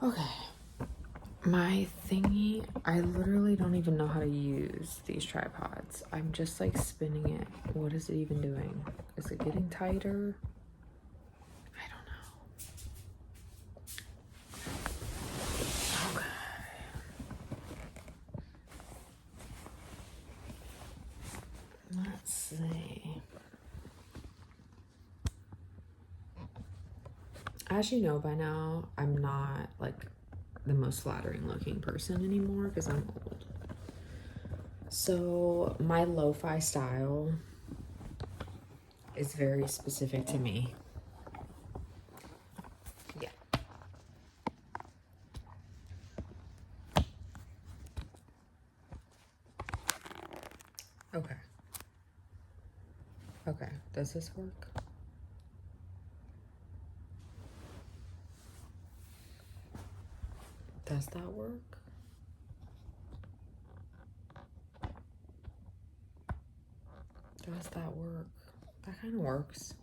Okay. My thingy, I literally don't even know how to use these tripods. I'm just like spinning it. What is it even doing? Is it getting tighter? I don't know. Okay. Let's see. As you know by now, I'm not like the most flattering looking person anymore because I'm old. So my lo-fi style is very specific to me. Yeah. Okay. Okay. Does this work? Does that work? Does that work? That kind of works.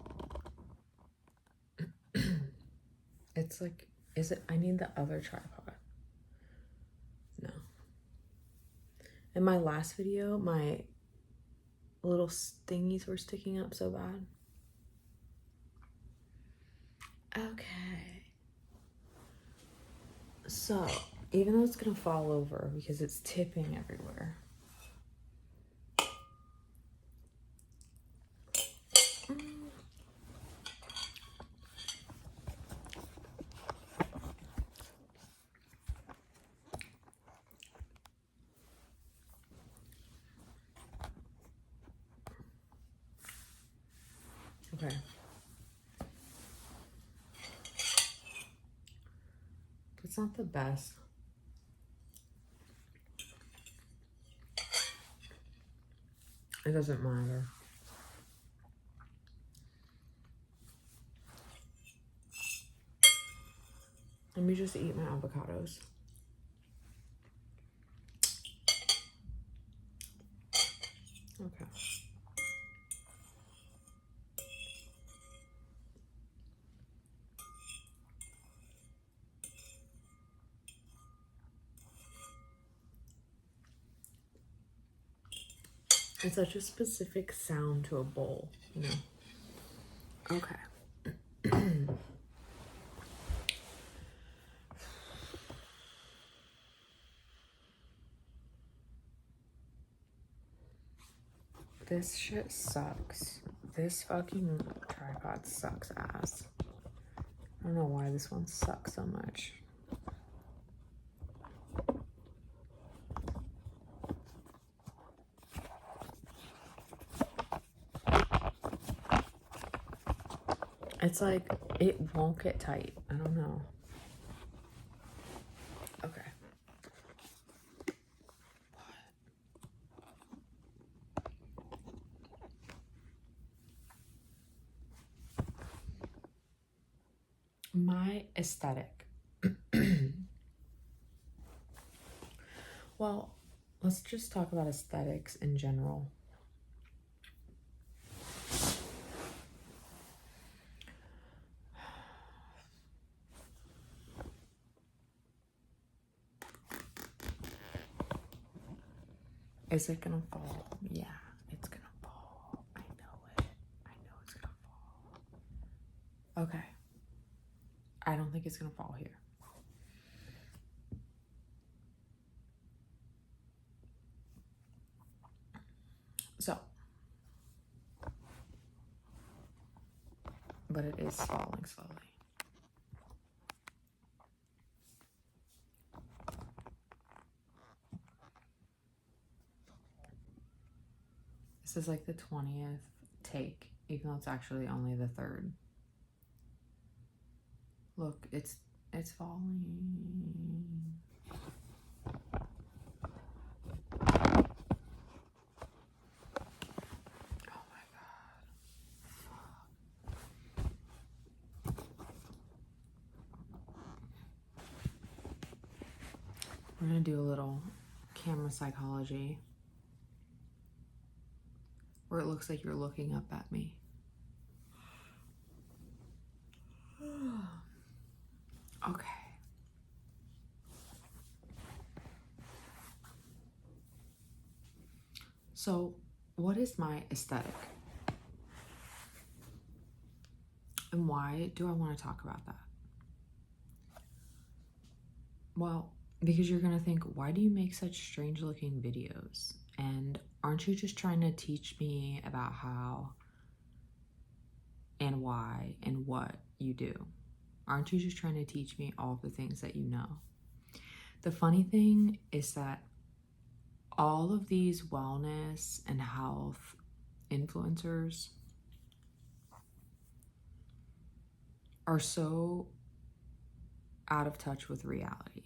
It's like, is it? I need the other tripod. No. In my last video, my little thingies were sticking up so bad. Okay. So, even though it's gonna fall over because it's tipping everywhere. Okay. It's not the best. It doesn't matter. Let me just eat my avocados. Okay. It's such a specific sound to a bowl, you know? Okay. This shit sucks. This fucking tripod sucks ass. I don't know why this one sucks so much. It's like, it won't get tight. I don't know. Okay. My aesthetic. Well, let's just talk about aesthetics in general. Is it gonna fall? Yeah, it's gonna fall. I know it. I know it's gonna fall. Okay. I don't think it's gonna fall here. So, but it is falling slowly. This is like the 20th take, even though it's actually only the 3rd. Look, it's falling. Oh my god. We're gonna do a little camera psychology where it looks like you're looking up at me. Okay. So, what is my aesthetic? And why do I want to talk about that? Well, because you're going to think, why do you make such strange looking videos? And aren't you just trying to teach me about how and why and what you do? Aren't you just trying to teach me all the things that you know? The funny thing is that all of these wellness and health influencers are so out of touch with reality.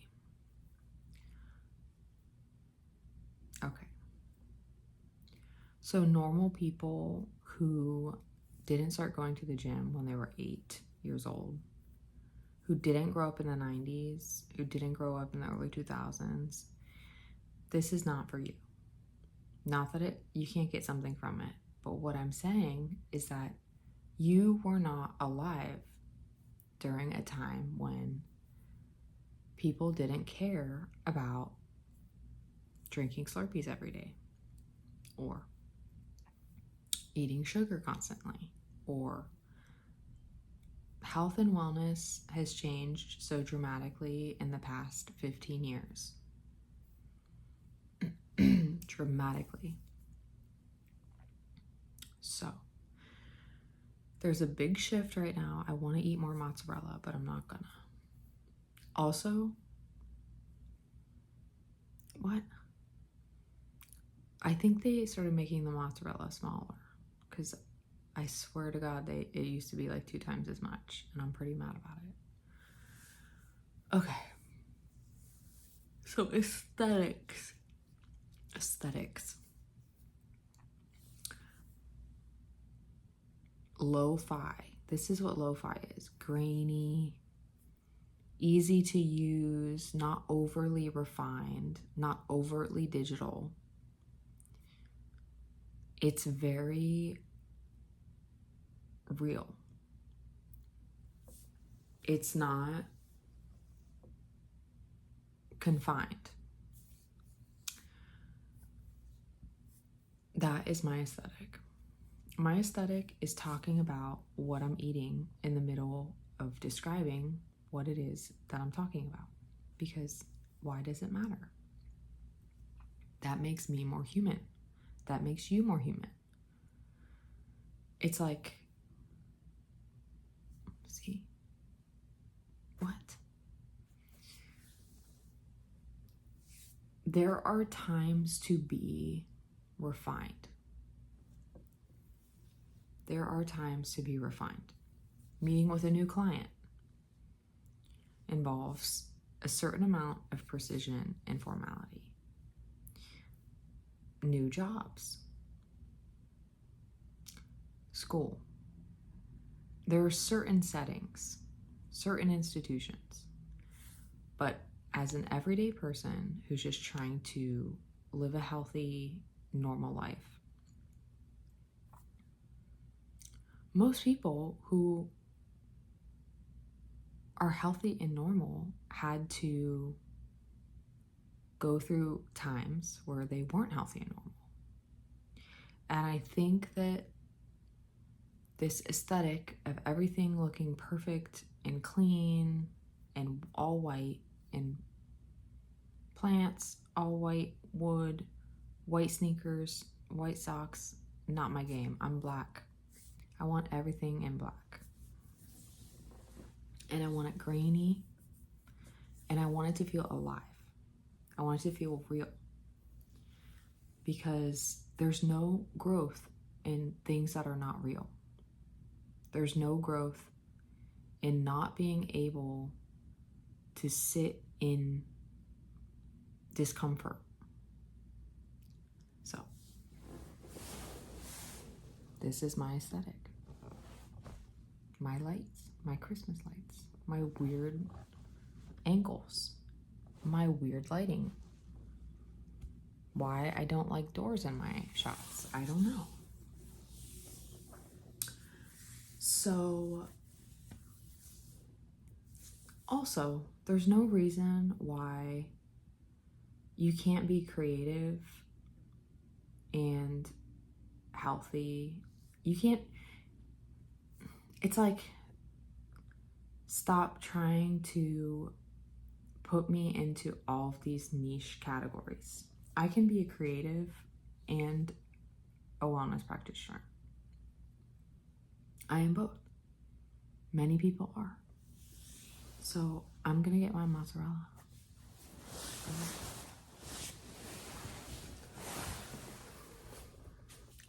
Okay. So normal people who didn't start going to the gym when they were 8 years old, who didn't grow up in the 90s, who didn't grow up in the early 2000s, this is not for you. Not that you can't get something from it, but what I'm saying is that you were not alive during a time when people didn't care about drinking Slurpees every day, or eating sugar constantly, or health and wellness has changed so dramatically in the past 15 years. Dramatically. So, there's a big shift right now. I want to eat more mozzarella, but I'm not gonna. Also, what? I think they started making the mozzarella smaller, because I swear to God, it used to be like 2 times as much, and I'm pretty mad about it. Okay. So aesthetics. Lo-fi. This is what lo-fi is. Grainy, easy to use, not overly refined, not overtly digital. It's very real. It's not confined. That is my aesthetic. My aesthetic is talking about what I'm eating in the middle of describing what it is that I'm talking about. Because why does it matter? That makes me more human. That makes you more human. It's like, see, what? There are times to be refined. There are times to be refined. Meeting with a new client involves a certain amount of precision and formality. New jobs. School. There are certain settings, certain institutions, but as an everyday person who's just trying to live a healthy, normal life, most people who are healthy and normal had to go through times where they weren't healthy and normal. And I think that this aesthetic of everything looking perfect and clean and all white, and plants, all white, wood, white sneakers, white socks, not my game. I'm black. I want everything in black. And I want it grainy, and I want it to feel alive. I want it to feel real, because there's no growth in things that are not real. There's no growth in not being able to sit in discomfort. So, this is my aesthetic. My lights, my Christmas lights, my weird angles, my weird lighting. Why I don't like doors in my shots, I don't know. So, also, there's no reason why you can't be creative and healthy. You can't, it's like, stop trying to put me into all of these niche categories. I can be a creative and a wellness practitioner. I am both. Many people are. So I'm gonna get my mozzarella.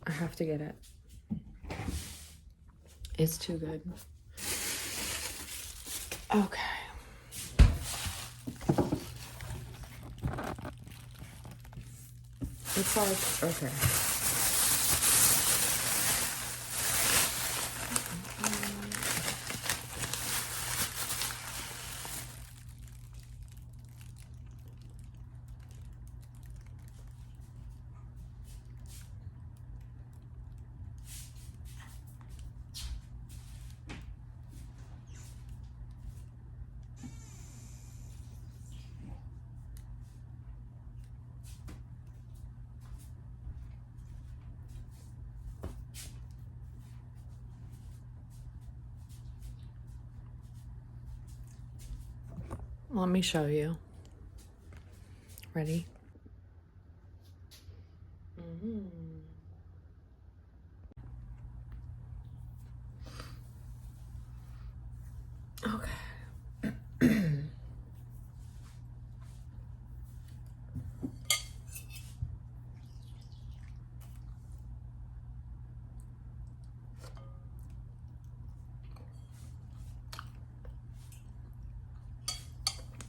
I have to get it. It's too good. Okay. It's like, okay. Let me show you. Ready? Okay.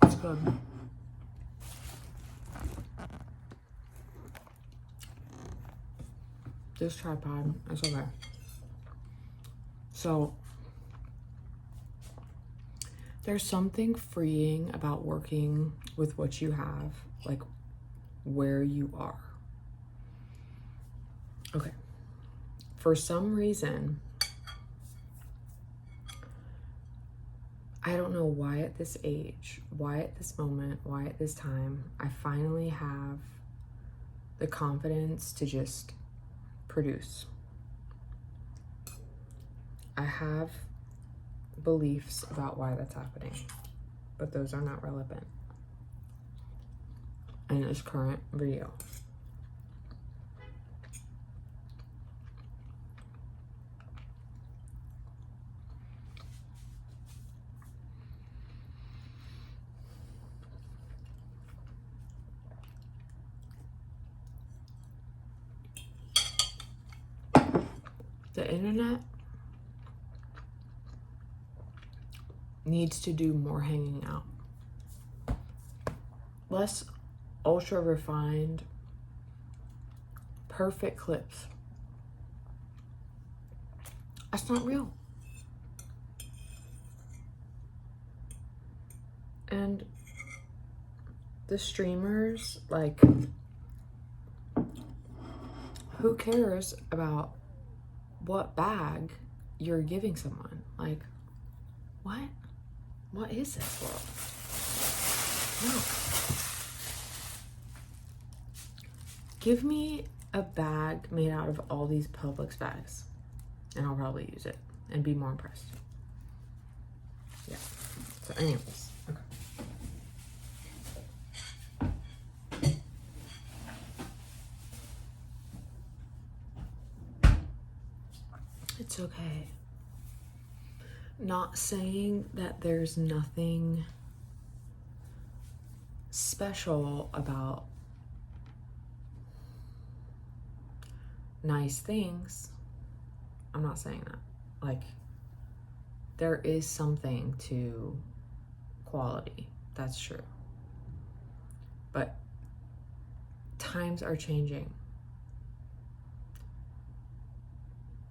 It's good. This tripod is okay. So there's something freeing about working with what you have, like where you are. Okay. For some reason, I don't know why at this age, why at this moment, why at this time, I finally have the confidence to just produce. I have beliefs about why that's happening, but those are not relevant in this current video. The internet needs to do more hanging out. Less ultra refined, perfect clips. That's not real. And the streamers, like, who cares about what bag you're giving someone? Like, what? What is this world? No. Give me a bag made out of all these Publix bags, and I'll probably use it and be more impressed. Yeah. So anyways, okay. It's okay. Not saying that there's nothing special about nice things. I'm not saying that. Like, there is something to quality. That's true. But times are changing.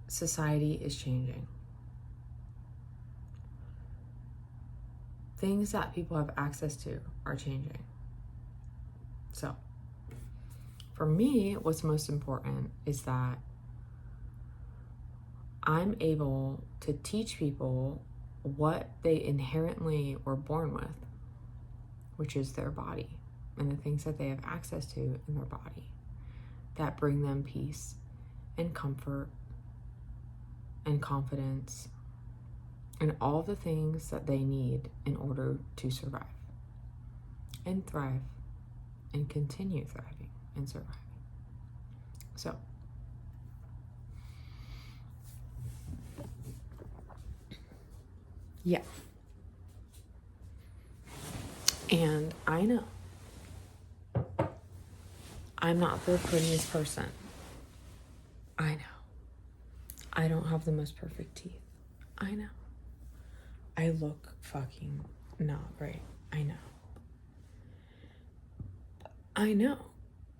Society is changing. Things that people have access to are changing. So, for me, what's most important is that I'm able to teach people what they inherently were born with, which is their body and the things that they have access to in their body. that bring them peace and comfort and confidence and all the things that they need in order to survive and thrive and continue thriving and surviving. So, yeah. And I know I'm not the prettiest person. I know. I don't have the most perfect teeth. I know. I look fucking not great. I know. I know.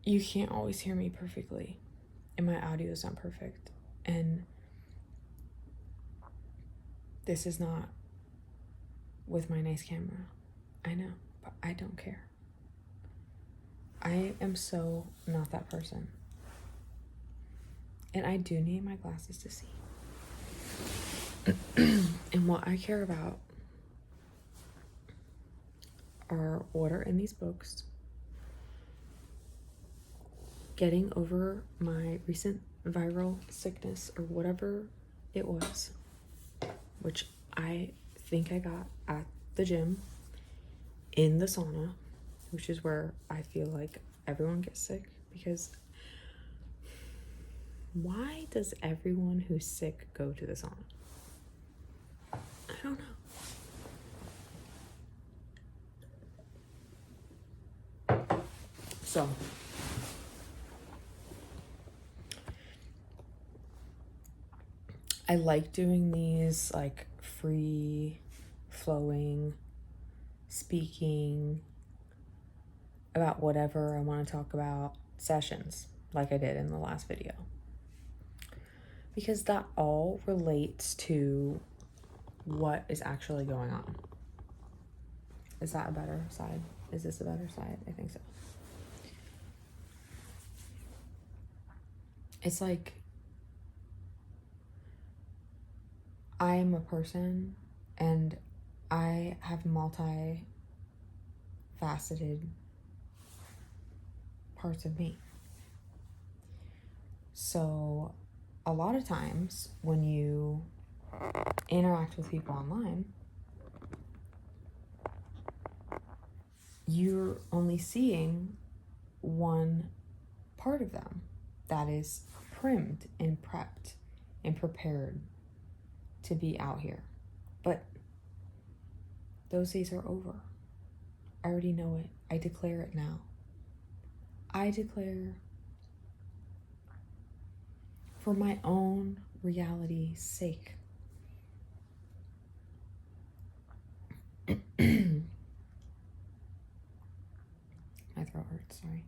You can't always hear me perfectly, and my audio is not perfect. And this is not with my nice camera. I know, but I don't care. I am so not that person. And I do need my glasses to see. And what I care about are what are in these books, getting over my recent viral sickness or whatever it was, which I think I got at the gym in the sauna, which is where I feel like everyone gets sick, because why does everyone who's sick go to the sauna? I don't know. So, I like doing these like free flowing speaking about whatever I want to talk about sessions like I did in the last video, because that all relates to what is actually going on. Is that a better side? Is this a better side? I think so. It's like I am a person and I have multi-faceted parts of me. So a lot of times when you interact with people online, you're only seeing one part of them that is primed and prepped and prepared to be out here. But those days are over. I already know it. I declare it now. I declare, for my own reality's sake, my throat hurts, sorry.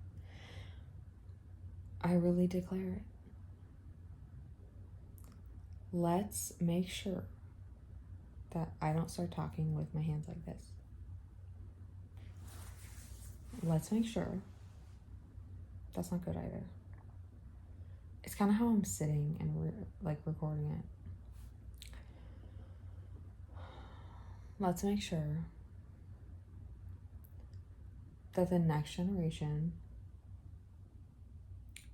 I really declare it. Let's make sure that I don't start talking with my hands like this. Let's make sure. That's not good either. It's kind of how I'm sitting and recording it. Let's make sure that the next generation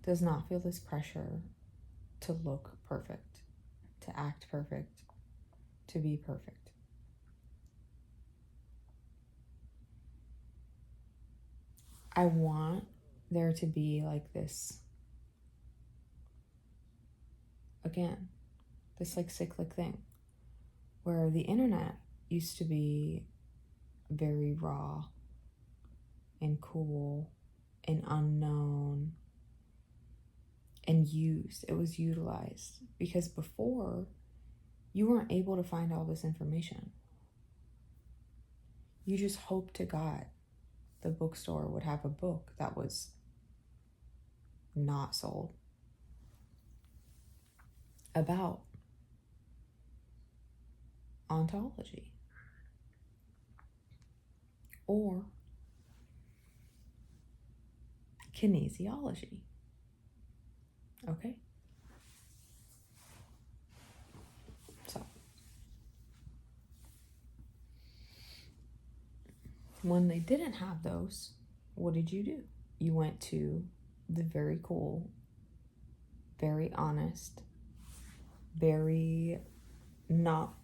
does not feel this pressure to look perfect, to act perfect, to be perfect. I want there to be like this, again, this like cyclic thing where the internet used to be very raw and cool and unknown and used. It was utilized because before you weren't able to find all this information. You just hoped to God the bookstore would have a book that was not sold about ontology or kinesiology. Okay? So, when they didn't have those, what did you do? You went to the very cool very honest, very not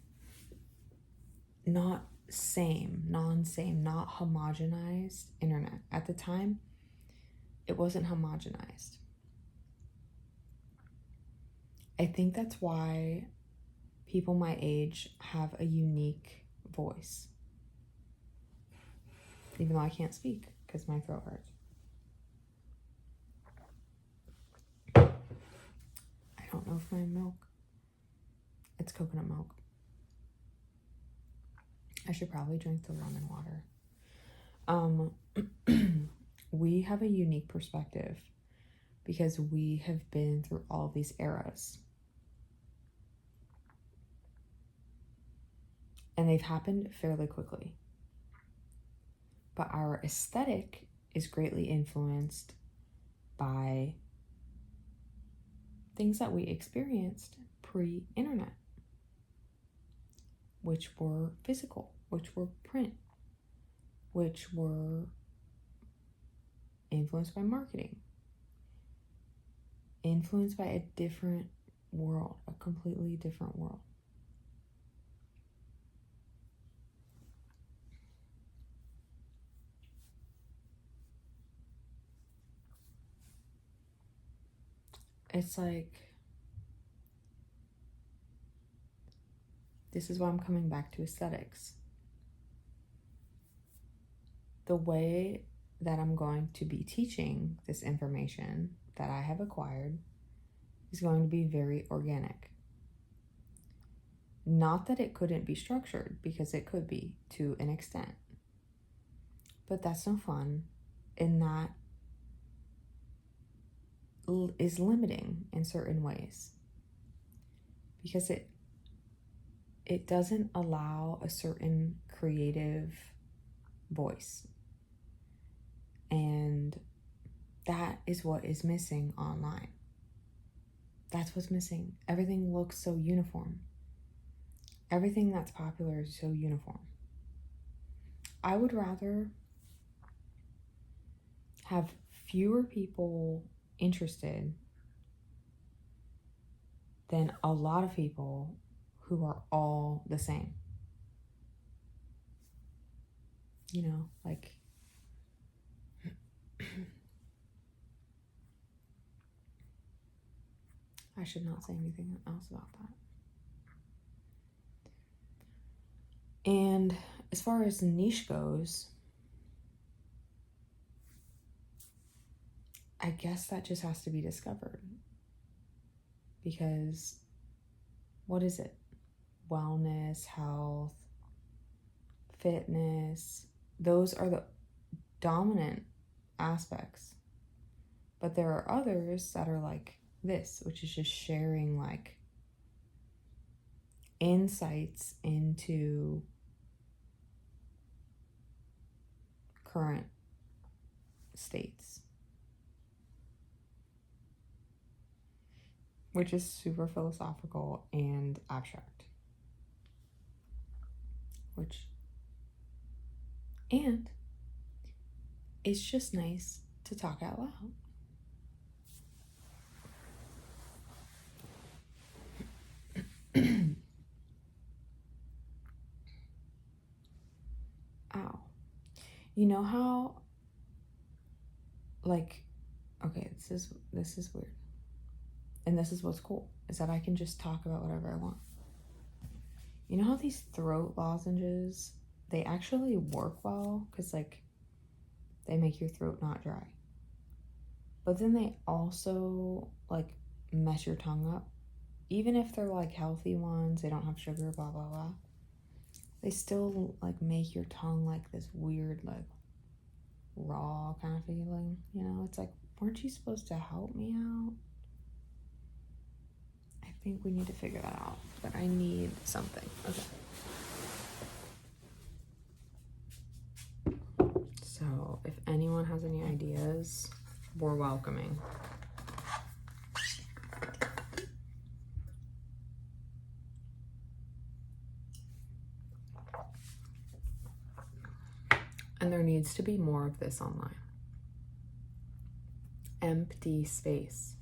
non-same, not homogenized internet. At the time, it wasn't homogenized. I think that's why people my age have a unique voice. Even though I can't speak because my throat hurts. I don't know if my milk, it's coconut milk. I should probably drink the lemon water. We have a unique perspective because we have been through all of these eras. And they've happened fairly quickly. But our aesthetic is greatly influenced by things that we experienced pre-internet, which were physical, which were print, which were influenced by marketing, influenced by a different world, a completely different world. It's like, this is why I'm coming back to aesthetics. The way that I'm going to be teaching this information that I have acquired is going to be very organic. Not that it couldn't be structured, because it could be to an extent. But that's no fun, and that is limiting in certain ways. Because it doesn't allow a certain creative voice. And that is what is missing online. That's what's missing. Everything looks so uniform. Everything that's popular is so uniform. I would rather have fewer people interested than a lot of people who are all the same. You know, like I should not say anything else about that. And as far as niche goes, I guess that just has to be discovered. Because what is it? Wellness, health, fitness, those are the dominant aspects. But there are others that are like this, which is just sharing like insights into current states, which is super philosophical and abstract. And it's just nice to talk out loud. Ow. You know how, like, okay, this is weird. And this is what's cool, is that I can just talk about whatever I want. You know how these throat lozenges, they actually work well because, like, they make your throat not dry. But then they also, like, mess your tongue up. Even if they're, like, healthy ones, they don't have sugar, blah, blah, blah. They still, like, make your tongue, like, this weird, like, raw kind of feeling. You know, it's like, weren't you supposed to help me out? I think we need to figure that out. But I need something. Okay. So, if anyone has any ideas, we're welcoming. And there needs to be more of this online. Empty space.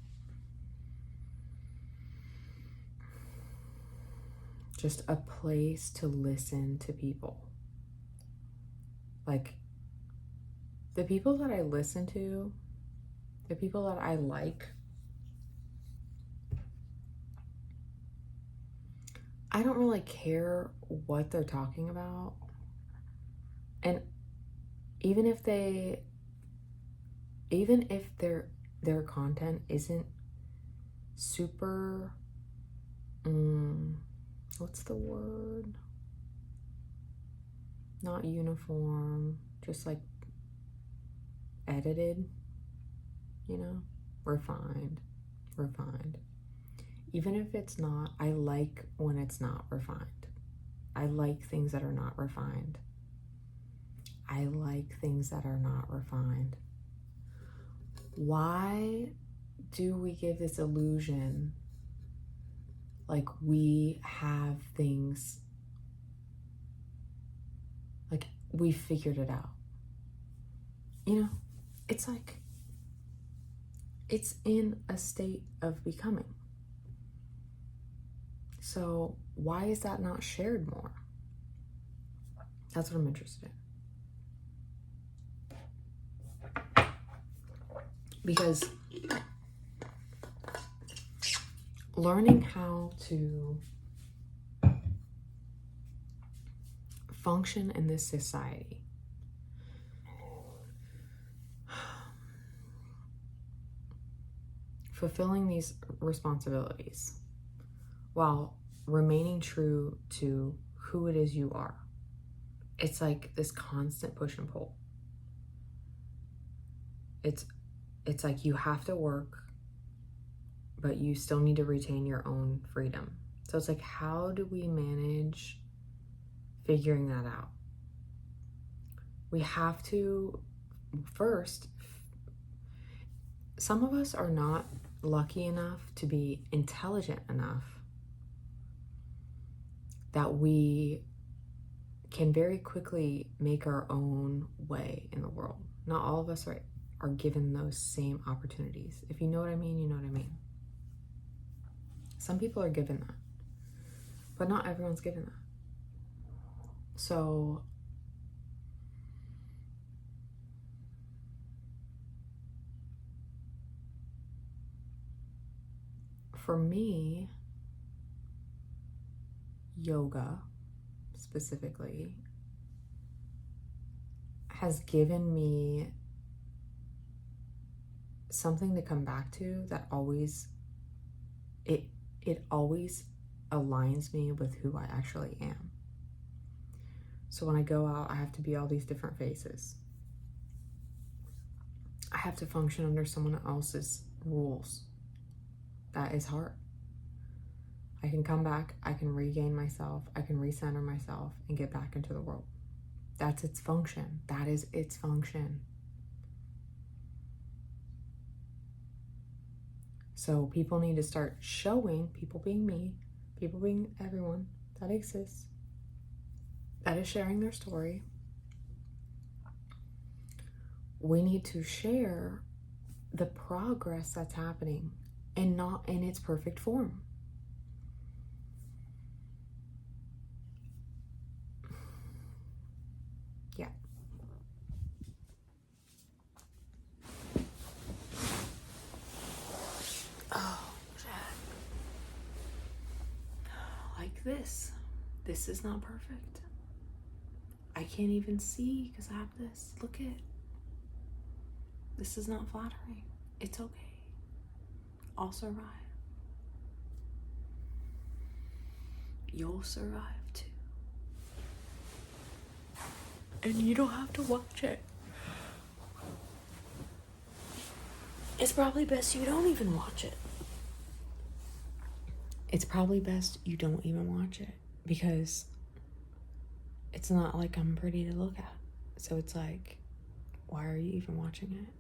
just a place to listen to people. Like, the people that I listen to, the people that I like, I don't really care what they're talking about. And even if their content isn't super, what's the word? Not uniform, just like edited, you know, refined. Even if it's not, I like when it's not refined. I like things that are not refined. I like things that are not refined. Why do we give this illusion like we have things, like we figured it out? You know, it's like, it's in a state of becoming. So why is that not shared more? That's what I'm interested in. Because learning how to function in this society, fulfilling these responsibilities while remaining true to who it is you are. It's like this constant push and pull. It's like you have to work, but you still need to retain your own freedom. So it's like, how do we manage figuring that out? We have to first, some of us are not lucky enough to be intelligent enough that we can very quickly make our own way in the world. Not all of us are given those same opportunities. If you know what I mean, you know what I mean. Some people are given that, but not everyone's given that. So for me, yoga specifically has given me something to come back to that always, it always aligns me with who I actually am. So when I go out, I have to be all these different faces. I have to function under someone else's rules. That is hard. I can come back, I can regain myself, I can recenter myself and get back into the world. That's its function. That is its function. So people need to start showing, people being me, people being everyone that exists, that is sharing their story. We need to share the progress that's happening and not in its perfect form. Yeah. Oh, Jack. Like this. This is not perfect. I can't even see because I have this. Look at. This is not flattering. It's okay. I'll survive. You'll survive too. And you don't have to watch it. It's probably best you don't even watch it. It's probably best you don't even watch it because it's not like I'm pretty to look at. So it's like, why are you even watching it?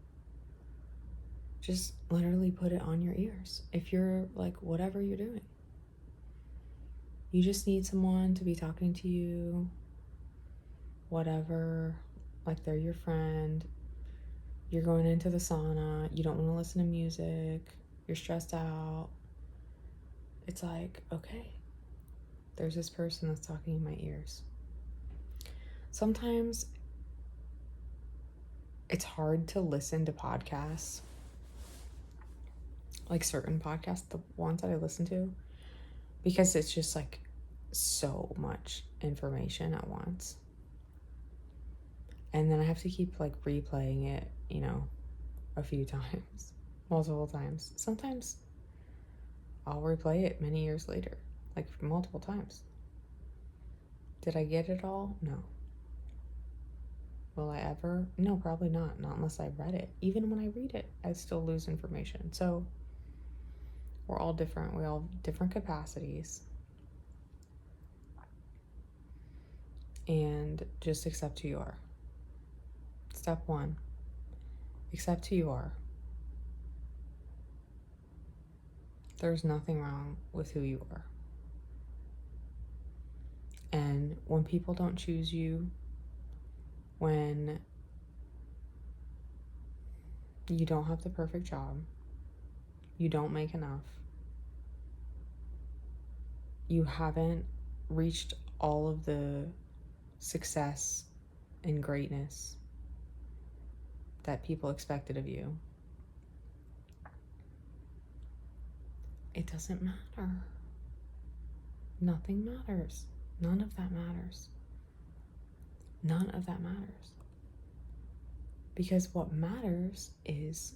Just literally put it on your ears. If you're like, whatever you're doing, you just need someone to be talking to you, whatever, like they're your friend. You're going into the sauna, you don't want to listen to music, you're stressed out. It's like, okay, there's this person that's talking in my ears. Sometimes it's hard to listen to podcasts, like certain podcasts, the ones that I listen to, because it's just like so much information at once. And then I have to keep like replaying it, you know, a few times, multiple times. Sometimes I'll replay it many years later, like multiple times. Did I get it all? No. Will I ever? No, probably not. Not unless I read it. Even when I read it, I still lose information. So we're all different. We all have different capacities. And just accept who you are. Step 1, accept who you are. There's nothing wrong with who you are. And when people don't choose you, when you don't have the perfect job, you don't make enough, you haven't reached all of the success and greatness that people expected of you, it doesn't matter. Nothing matters. None of that matters. None of that matters. Because what matters is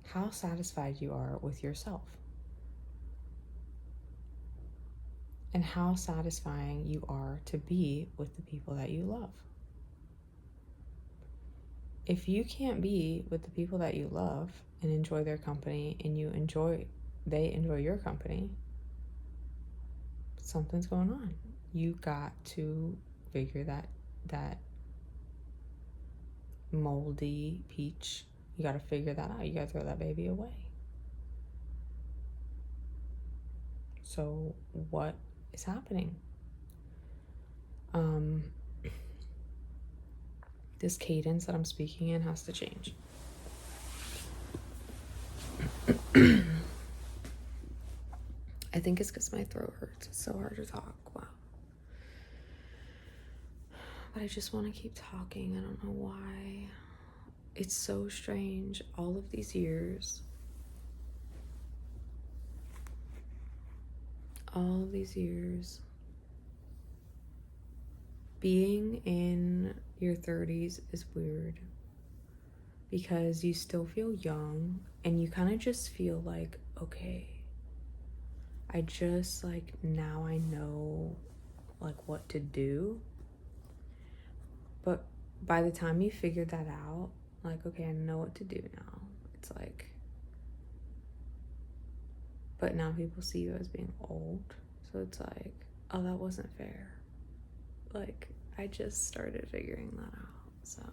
how satisfied you are with yourself. And how satisfying you are to be with the people that you love. If you can't be with the people that you love and enjoy their company, and they enjoy your company, something's going on. You got to figure that moldy peach, you got to figure that out. You got to throw that baby away. So what is happening? This cadence that I'm speaking in has to change. I think it's because my throat hurts. It's so hard to talk. Wow. But I just want to keep talking. I don't know why. It's so strange. All of these years, being in your 30s is weird because you still feel young and you kind of just feel like, okay, I just like, now I know like what to do. But by the time you figure that out, like, okay, I know what to do now. It's like, but now people see you as being old. So it's like, oh, that wasn't fair. Like, I just started figuring that out. So,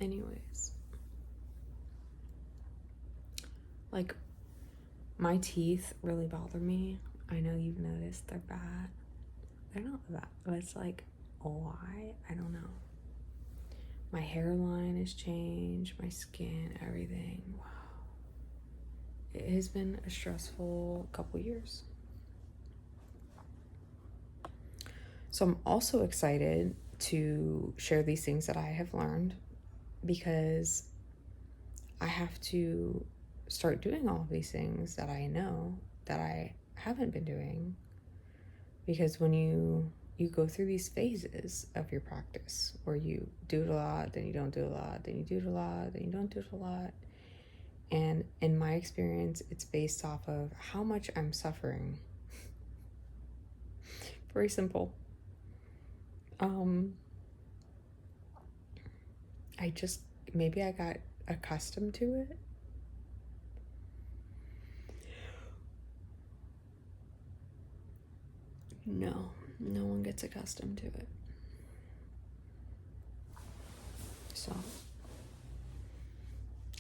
anyways. Like, my teeth really bother me. I know you've noticed they're bad. They're not bad, but it's like, why? I don't know. My hairline has changed, my skin, everything. Wow. It has been a stressful couple years. So I'm also excited to share these things that I have learned because I have to start doing all of these things that I know that I haven't been doing. Because when you go through these phases of your practice where you do it a lot, then you don't do it a lot, then you do it a lot, then you don't do it a lot. And in my experience, it's based off of how much I'm suffering. Very simple. Maybe I got accustomed to it. No one gets accustomed to it. So,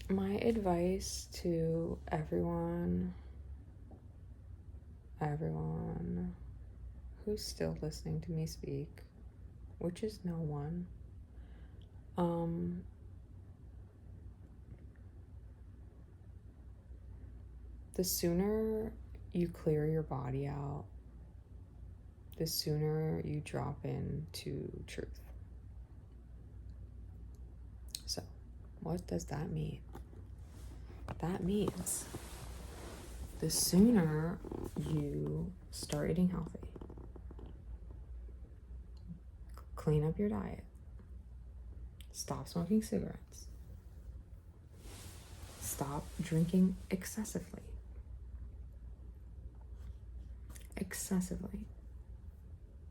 my advice to everyone who's still listening to me speak, which is no one, the sooner you clear your body out, the sooner you drop into truth. So, what does that mean? That means the sooner you start eating healthy, clean up your diet, stop smoking cigarettes, stop drinking excessively.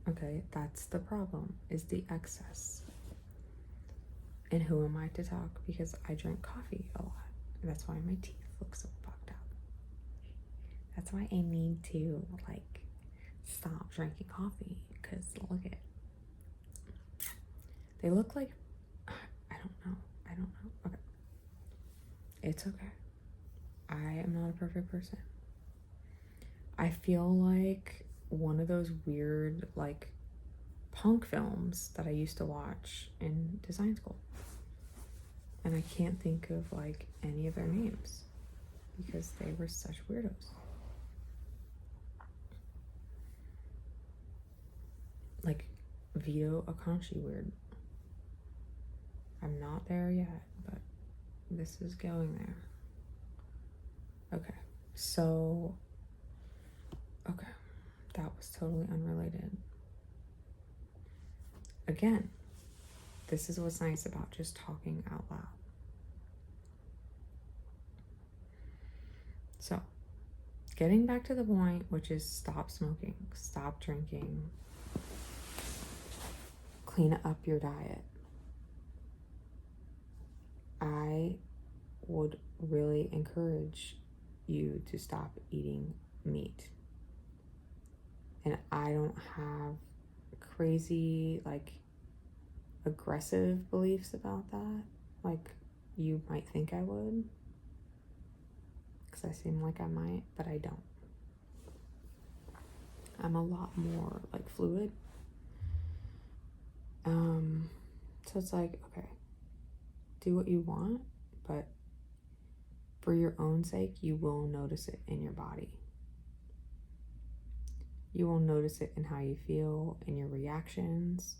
Okay, that's the problem, is the excess. And who am I to talk? Because I drink coffee a lot. That's why my teeth look so fucked up. That's why I need to, like, stop drinking coffee. Because look at, they look like, I don't know. Okay. It's okay. I am not a perfect person. I feel like one of those weird, like, punk films that I used to watch in design school. And I can't think of, like, any of their names because they were such weirdos. Like, Vito Akanshi weird. I'm not there yet, but this is going there. Okay, so, okay, that was totally unrelated. Again, this is what's nice about just talking out loud. So, getting back to the point, which is stop smoking, stop drinking, clean up your diet. I would really encourage you to stop eating meat. And I don't have crazy, like, aggressive beliefs about that, like you might think I would, because I seem like I might, but I don't. I'm a lot more, like, fluid. So it's like, okay, do what you want, but for your own sake, you will notice it in your body. You will notice it in how you feel, in your reactions,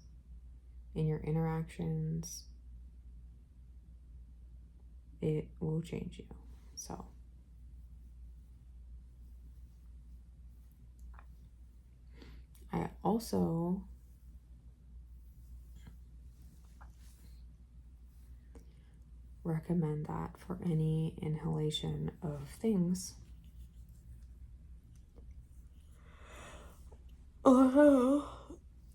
in your interactions. It will change you. So, I also recommend that for any inhalation of things. Although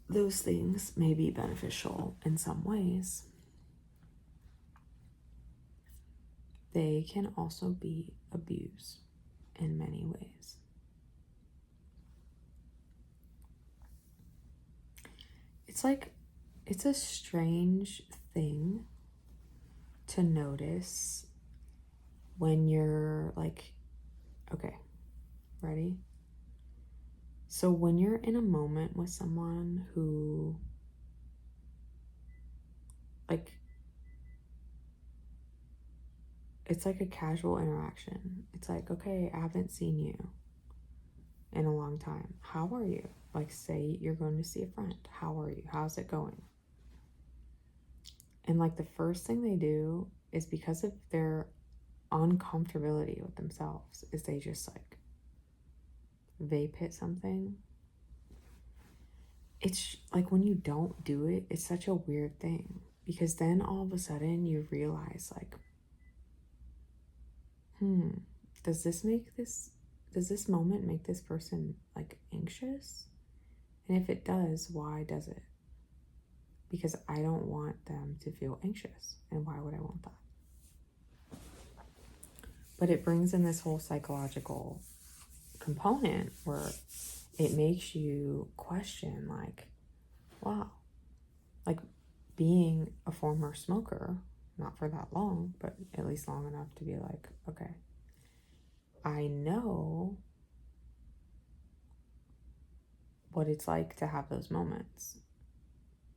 those things may be beneficial in some ways, they can also be abused in many ways. It's like, it's a strange thing to notice when you're like, okay, ready? So when you're in a moment with someone who, like, it's like a casual interaction. It's like, okay, I haven't seen you in a long time. How are you? Like, say you're going to see a friend. How are you? How's it going? And, like, the first thing they do is, because of their uncomfortability with themselves, is they just, like, vape hit something. It's like, when you don't do it, it's such a weird thing, because then all of a sudden you realize, like, does this moment make this person, like, anxious? And if it does, why does it? Because I don't want them to feel anxious. And why would I want that? But it brings in this whole psychological component where it makes you question, like, wow, like, being a former smoker, not for that long, but at least long enough to be like, okay, I know what it's like to have those moments.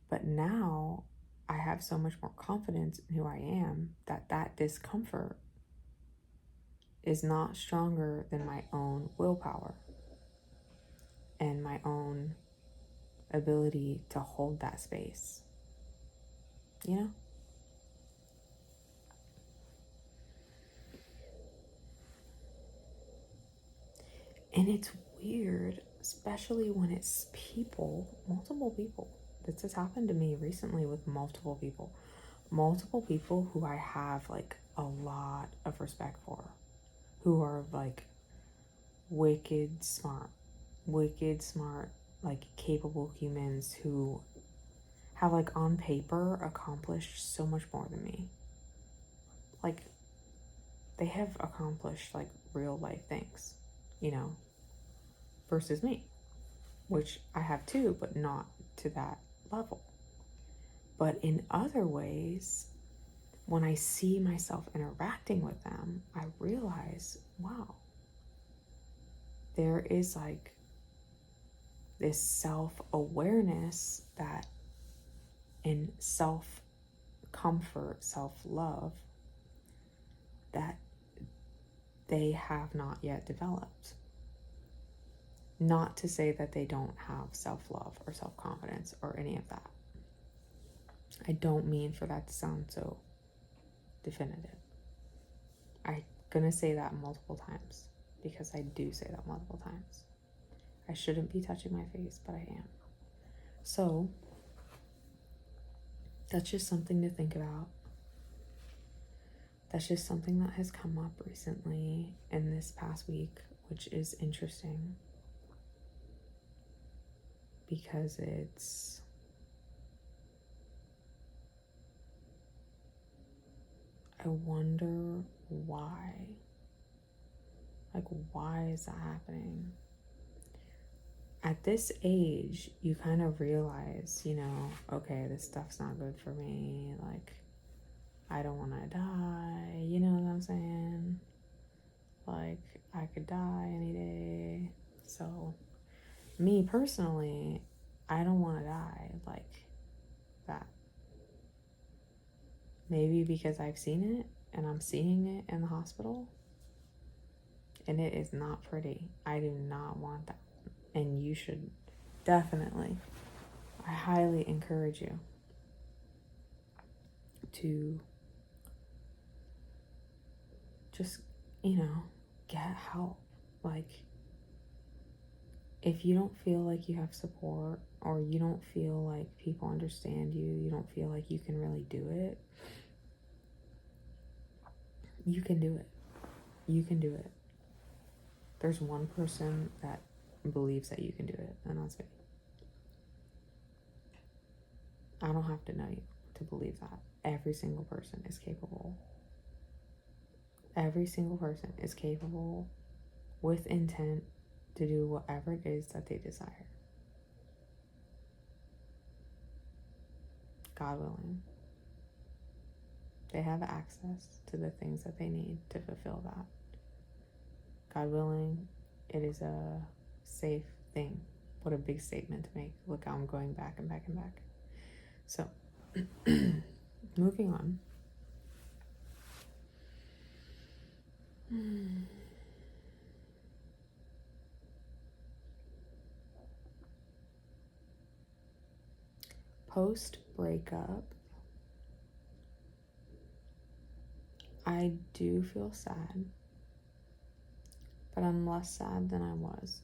But now I have so much more confidence in who I am that discomfort is not stronger than my own willpower and my own ability to hold that space. You know? And it's weird, especially when it's people, multiple people. This has happened to me recently with multiple people who I have like a lot of respect for, who are like wicked smart, like capable humans who have like on paper accomplished so much more than me. Like they have accomplished like real life things, you know, versus me, which I have too, but not to that level. But in other ways, when I see myself interacting with them, I realize, wow, there is like this self-awareness that in self-comfort, self-love that they have not yet developed. Not to say that they don't have self-love or self-confidence or any of that. I don't mean for that to sound so definitive. I'm gonna say that multiple times because I do say that multiple times. I shouldn't be touching my face, but I am. So that's just something to think about. That's just something that has come up recently in this past week, which is interesting because I wonder why. Like, why is that happening? At this age, you kind of realize, you know, okay, this stuff's not good for me. Like, I don't want to die. You know what I'm saying? Like, I could die any day. So, me personally, I don't want to die like that. Maybe because I've seen it and I'm seeing it in the hospital. And it is not pretty. I do not want that. And you should definitely, I highly encourage you to just, you know, get help. Like, if you don't feel like you have support or you don't feel like people understand you, you don't feel like you can really do it, you can do it. You can do it. There's one person that believes that you can do it, and that's me. I don't have to know you to believe that. Every single person is capable. Every single person is capable with intent to do whatever it is that they desire. God willing. They have access to the things that they need to fulfill that. God willing, it is a safe thing. What a big statement to make. Look, I'm going back and back and back. So, moving on. Post breakup, I do feel sad, but I'm less sad than I was.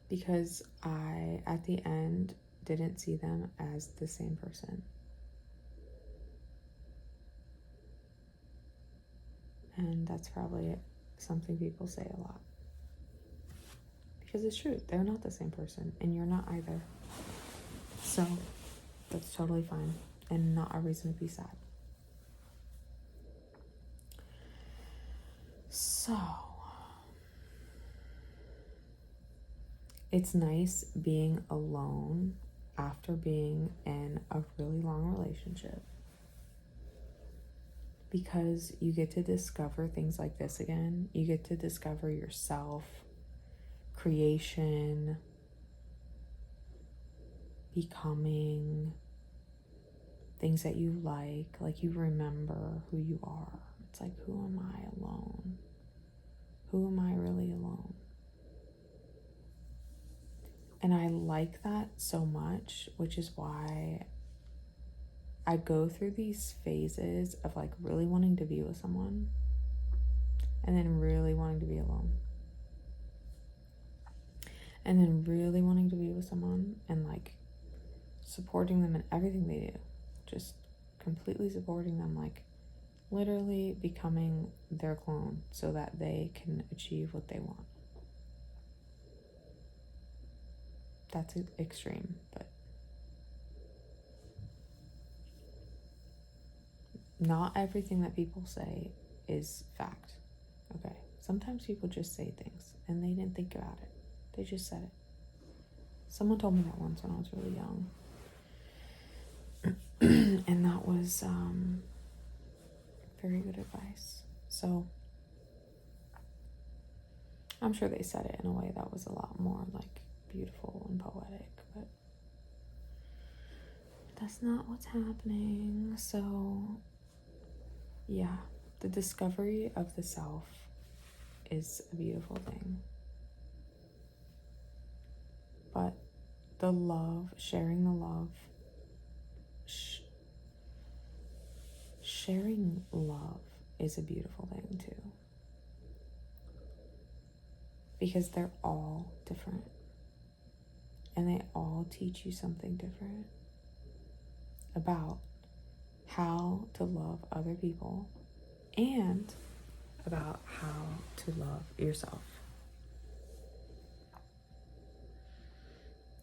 Because I, at the end, didn't see them as the same person. And that's probably something people say a lot. Because it's true, they're not the same person, and you're not either. So, that's totally fine, and not a reason to be sad. So, it's nice being alone after being in a really long relationship. Because you get to discover things like this again. You get to discover yourself, creation, becoming, things that you like you remember who you are. It's like, who am I alone? Who am I really alone? And I like that so much, which is why I go through these phases of like really wanting to be with someone and then really wanting to be alone. And then really wanting to be with someone and like supporting them in everything they do. Just completely supporting them, like literally becoming their clone so that they can achieve what they want. That's extreme, but not everything that people say is fact. Okay. Sometimes people just say things and they didn't think about it. They just said it. Someone told me that once when I was really young. And that was very good advice. So I'm sure they said it in a way that was a lot more like beautiful and poetic, but that's not what's happening. So yeah, the discovery of the self is a beautiful thing. But the love, sharing the love, sharing love is a beautiful thing too. Because they're all different. And they all teach you something different about how to love other people and about how to love yourself.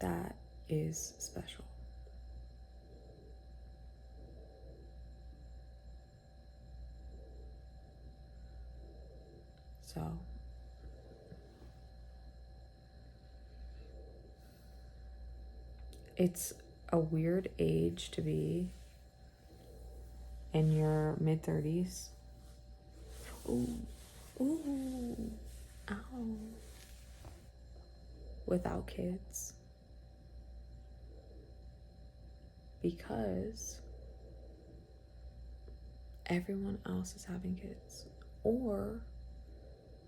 That is special. So it's a weird age to be in your mid-30s. Ooh, ow. Without kids. Because everyone else is having kids. Or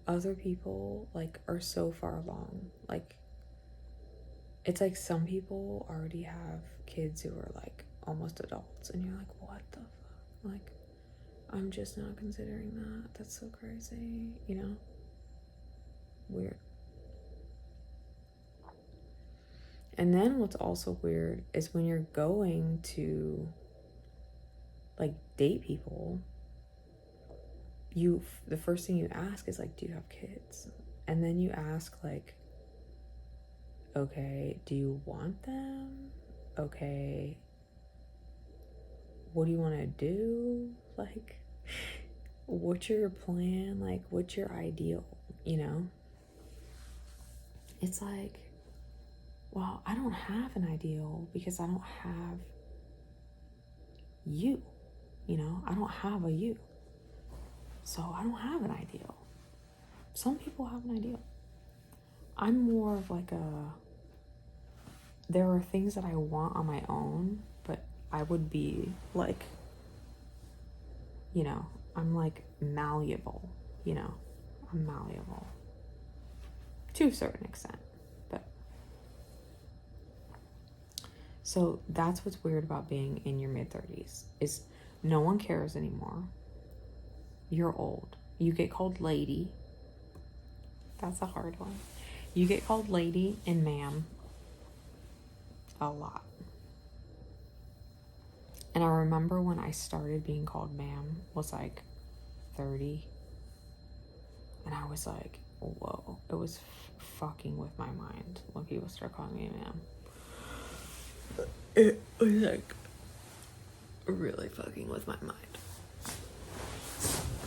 other people like are so far along. Like, it's like some people already have kids who are like almost adults and you're like, what the fuck? Like, I'm just not considering that. That's so crazy, you know? Weird. And then what's also weird is when you're going to like date people, the first thing you ask is like, do you have kids? And then you ask like, okay, do you want them? Okay, what do you want to do? Like, what's your plan? Like, what's your ideal? You know? It's like, well, I don't have an ideal because I don't have you. You know, I don't have a you. So I don't have an ideal. Some people have an ideal. I'm more of like there are things that I want on my own, but I would be like, you know, I'm like malleable, you know, I'm malleable to a certain extent, but so that's what's weird about being in your mid-30s is no one cares anymore. You're old. You get called lady. That's a hard one. You get called lady and ma'am a lot. And I remember when I started being called ma'am was like 30. And I was like, whoa. It was fucking with my mind when people start calling me ma'am. It was like really fucking with my mind.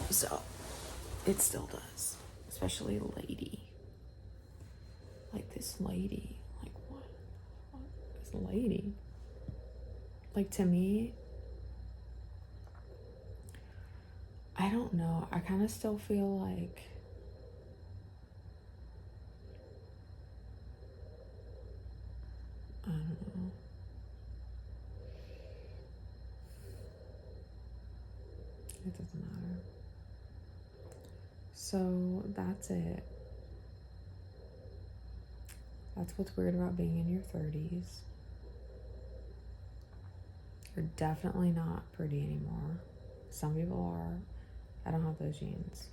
So it still does. Especially lady. Like this lady. Like what? This lady. Like to me, I don't know. I kind of still feel like I don't know. It doesn't matter. So that's it. That's what's weird about being in your 30s. You're definitely not pretty anymore. Some people are. I don't have those genes.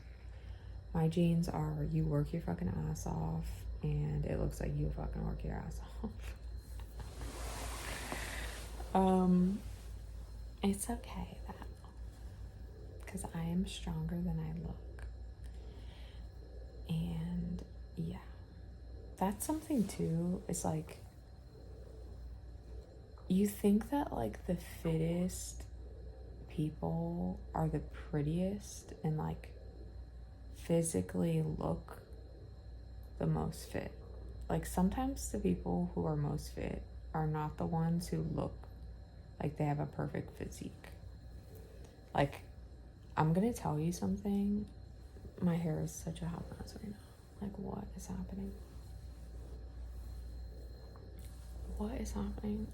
My genes are you work your fucking ass off and it looks like you fucking work your ass off. It's okay though, because I am stronger than I look. And yeah, that's something too. It's like, you think that like the fittest people are the prettiest and like physically look the most fit. Like sometimes the people who are most fit are not the ones who look like they have a perfect physique. Like, I'm gonna tell you something. My hair is such a hot mess right now. Like, what is happening? What is happening?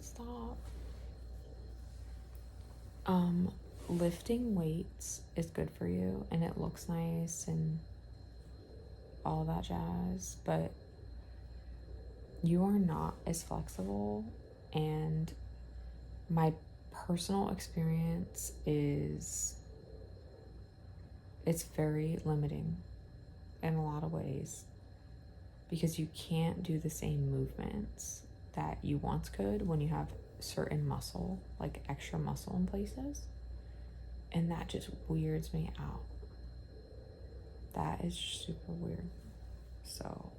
Stop. Lifting weights is good for you and it looks nice and all that jazz, but you are not as flexible. And my personal experience is it's very limiting in a lot of ways, because you can't do the same movements that you once could when you have certain muscle, like extra muscle in places. And that just weirds me out. That is super weird. So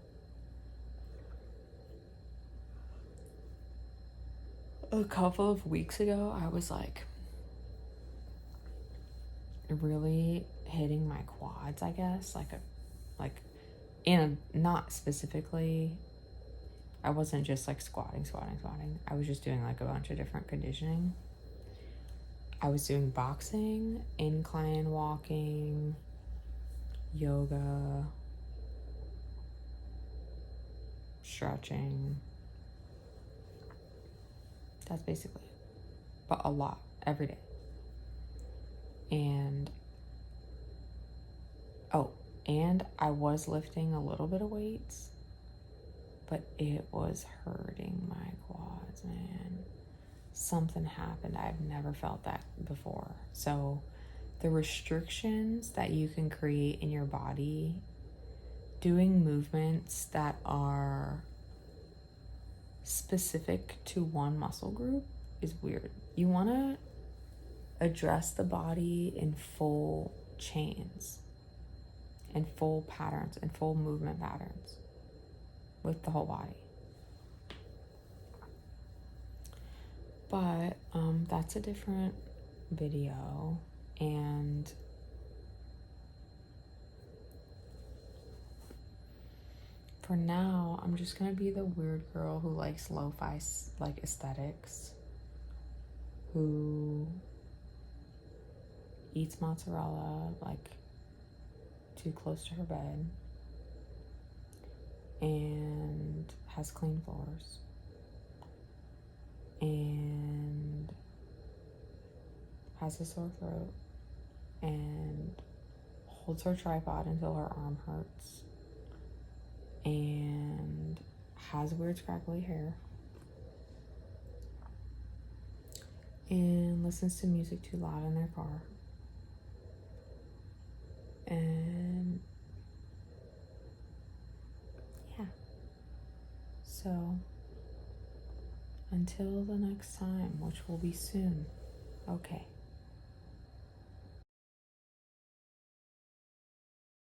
a couple of weeks ago, I was like really hitting my quads, I guess, not specifically, I wasn't just like squatting. I was just doing like a bunch of different conditioning. I was doing boxing, incline walking, yoga, stretching. That's basically it. But a lot, every day. And I was lifting a little bit of weights, but it was hurting my quads, man. Something happened. I've never felt that before. So the restrictions that you can create in your body doing movements that are specific to one muscle group is weird. You want to address the body in full chains and full patterns and full movement patterns with the whole body. But that's a different video. And for now, I'm just gonna be the weird girl who likes lo-fi like aesthetics, who eats mozzarella like too close to her bed and has clean floors and has a sore throat and holds her tripod until her arm hurts and has weird scraggly hair and listens to music too loud in their car. And yeah, so until the next time, which will be soon. Okay.